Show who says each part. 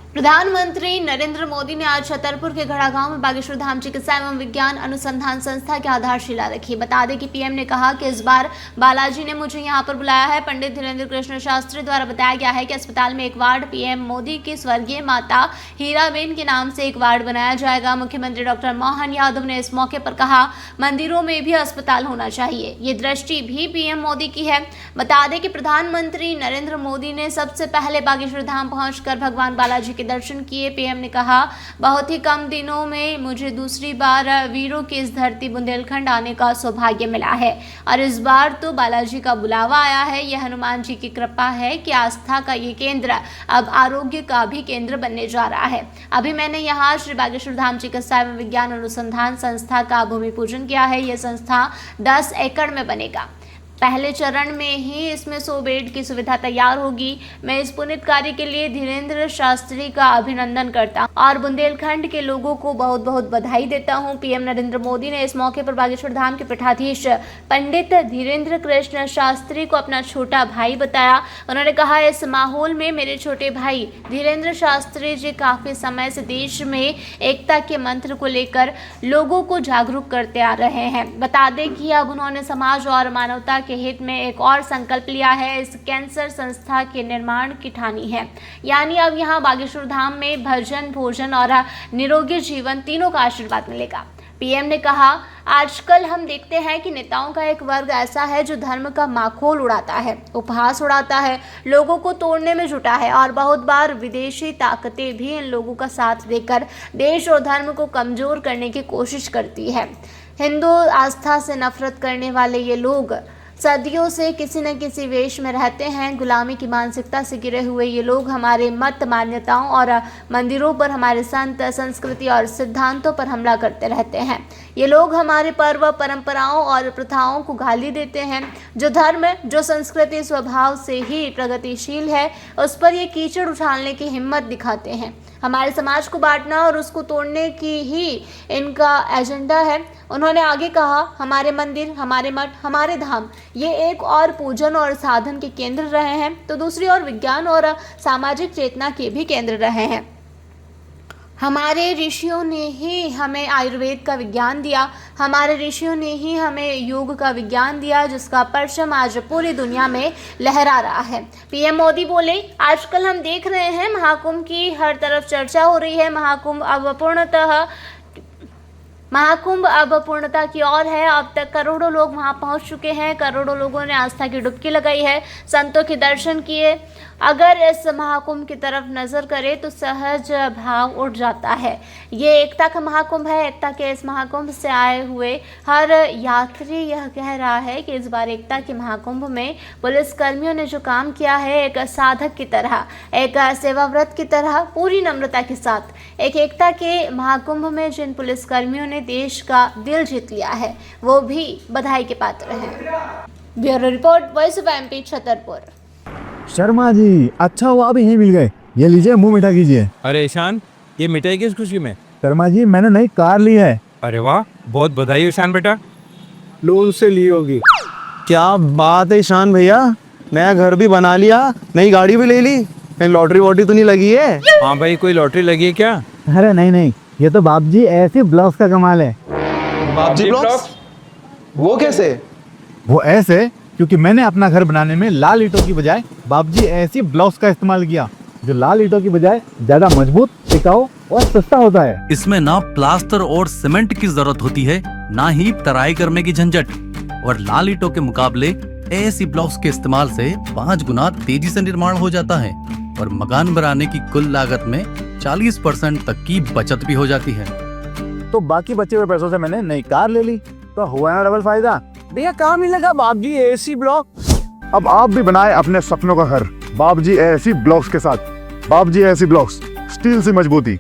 Speaker 1: प्रधानमंत्री नरेंद्र मोदी ने आज छतरपुर के घड़ा गांव में बागेश्वर धाम चिकित्सा एवं विज्ञान अनुसंधान संस्था की आधारशिला रखी। बता दें कि पीएम ने कहा कि इस बार बालाजी ने मुझे यहां पर बुलाया है। पंडित धीरेन्द्र कृष्ण शास्त्री द्वारा बताया गया है कि अस्पताल में एक वार्ड पीएम मोदी की स्वर्गीय माता हीराबेन के नाम से एक वार्ड बनाया जाएगा। मुख्यमंत्री डॉक्टर मोहन यादव ने इस मौके पर कहा, मंदिरों में भी अस्पताल होना चाहिए, ये दृष्टि भी पीएम मोदी की है। बता दें कि प्रधानमंत्री नरेंद्र मोदी ने सबसे पहले बागेश्वर धाम पहुंचकर भगवान बालाजी के दर्शन किए। पीएम ने कहा, बहुत ही कम दिनों में मुझे दूसरी बार वीरों की इस धरती बुंदेलखंड आने का सौभाग्य मिला है और इस बार तो बालाजी का बुलावा आया है। यह हनुमान जी की कृपा है कि आस्था का ये केंद्र अब आरोग्य का भी केंद्र बनने जा रहा है। अभी मैंने यहाँ श्री बागेश्वर धाम चिकित्सा एवं विज्ञान अनुसंधान संस्था का भूमि पूजन किया है। यह संस्था 10 एकड़ में बनेगा। पहले चरण में ही इसमें 100 बेड की सुविधा तैयार होगी। मैं इस पुनीत कार्य के लिए धीरेन्द्र शास्त्री का अभिनंदन करता हूं और बुंदेलखंड के लोगों को बहुत बहुत बधाई देता हूं। पीएम नरेंद्र मोदी ने इस मौके पर बागेश्वर धाम के पीठाधीश पंडित धीरेन्द्र कृष्ण शास्त्री को अपना छोटा भाई बताया। उन्होंने कहा, इस माहौल में मेरे छोटे भाई धीरेन्द्र शास्त्री जी काफी समय से देश में एकता के मंत्र को लेकर लोगों को जागरूक करते आ रहे हैं। बता दें कि अब उन्होंने समाज और मानवता के हित में एक और संकल्प लिया है। इस कैंसर संस्था के निर्माण की ठानी है, यानी अब यहाँ बागेश्वर धाम में भजन, भोजन और निरोगी जीवन तीनों का आशीर्वाद मिलेगा। पीएम ने कहा, आजकल हम देखते हैं कि नेताओं का एक वर्ग ऐसा है जो धर्म का माखोल उड़ाता है, उपहास उड़ाता है, लोगों को तोड़ने में जुटा है और बहुत बार विदेशी ताकतें भी इन लोगों का साथ देकर देश और धर्म को कमजोर करने की कोशिश करती है। हिंदू आस्था से नफरत करने वाले ये लोग सदियों से किसी न किसी वेश में रहते हैं। गुलामी की मानसिकता से गिरे हुए ये लोग हमारे मत, मान्यताओं और मंदिरों पर, हमारे संत, संस्कृति और सिद्धांतों पर हमला करते रहते हैं। ये लोग हमारे पर्व, परंपराओं और प्रथाओं को गाली देते हैं। जो धर्म, जो संस्कृति स्वभाव से ही प्रगतिशील है, उस पर ये कीचड़ उछालने की हिम्मत दिखाते हैं। हमारे समाज को बांटना और उसको तोड़ने की ही इनका एजेंडा है। उन्होंने आगे कहा, हमारे मंदिर, हमारे मठ, हमारे धाम ये एक और पूजन और साधन के केंद्र रहे हैं, तो दूसरी ओर विज्ञान और सामाजिक चेतना के भी केंद्र रहे हैं। हमारे ऋषियों ने ही हमें आयुर्वेद का विज्ञान दिया, हमारे ऋषियों ने ही हमें योग का विज्ञान दिया, जिसका परचम आज पूरी दुनिया में लहरा रहा है। पीएम मोदी बोले, आजकल हम देख रहे हैं महाकुंभ की हर तरफ चर्चा हो रही है। महाकुंभ अब पूर्णता की ओर है। अब तक करोड़ों लोग वहां पहुंच चुके हैं। करोड़ों लोगों ने आस्था की डुबकी लगाई है, संतों के दर्शन किए। अगर इस महाकुंभ की तरफ नजर करें तो सहज भाव उठ जाता है। ये एकता का महाकुंभ है। एकता के इस महाकुंभ से आए हुए हर यात्री यह कह रहा है कि इस बार एकता के महाकुंभ में पुलिस कर्मियों ने जो काम किया है, एक साधक की तरह, एक सेवाव्रत की तरह, पूरी नम्रता के साथ, एक एकता के महाकुंभ में जिन पुलिस कर्मियों ने देश का दिल जीत लिया है, वो भी बधाई के पात्र हैं। Bureau report, voice of MP, Chhatarpur.
Speaker 2: Sharma ji, अच्छा हुआ अभी यहीं मिल गए। ये लीजिए, मुंह मीठा कीजिए।
Speaker 3: अरे ईशान, ये मिठाई किस खुशी में?
Speaker 2: शर्मा जी, मैंने नई कार ली है।
Speaker 3: अरे वाह, बहुत बधाई ईशान बेटा।
Speaker 4: लोन से ली होगी।
Speaker 5: क्या बात है ईशान भैया, नया घर भी बना लिया, नई गाड़ी भी ले ली, कहीं लॉटरी वॉटरी तो नहीं लगी है?
Speaker 3: हाँ भाई, कोई लॉटरी लगी है क्या?
Speaker 2: अरे नहीं, ये तो बाप जी ऐसे ब्लॉक्स का कमाल है।
Speaker 5: बापजी ब्लॉक्स? वो कैसे?
Speaker 2: वो ऐसे क्योंकि मैंने अपना घर बनाने में लाल ईंटों की बजाय बाप जी ऐसी ब्लॉक्स का इस्तेमाल किया, जो लाल ईंटों की बजाय ज्यादा मजबूत, टिकाऊ और सस्ता होता है।
Speaker 6: इसमें ना प्लास्टर और सीमेंट की जरूरत होती है, ना ही तराई करने की झंझट। और लाल ईंटों के मुकाबले ऐसी ब्लॉक्स के इस्तेमाल से 5 गुना तेजी से निर्माण हो जाता है और मकान बनाने की कुल लागत में 40% तक की बचत भी हो जाती है।
Speaker 2: तो बाकी बचे हुए पैसों से मैंने नई कार ले ली, तो हुआ ना डबल फायदा।
Speaker 5: भैया कहाँ मिलेगा बाप जी एसी ब्लॉक?
Speaker 7: अब आप भी बनाए अपने सपनों का घर बाप जी एसी ब्लॉक्स के साथ। बाप जी एसी ब्लॉक्स, स्टील से मजबूती।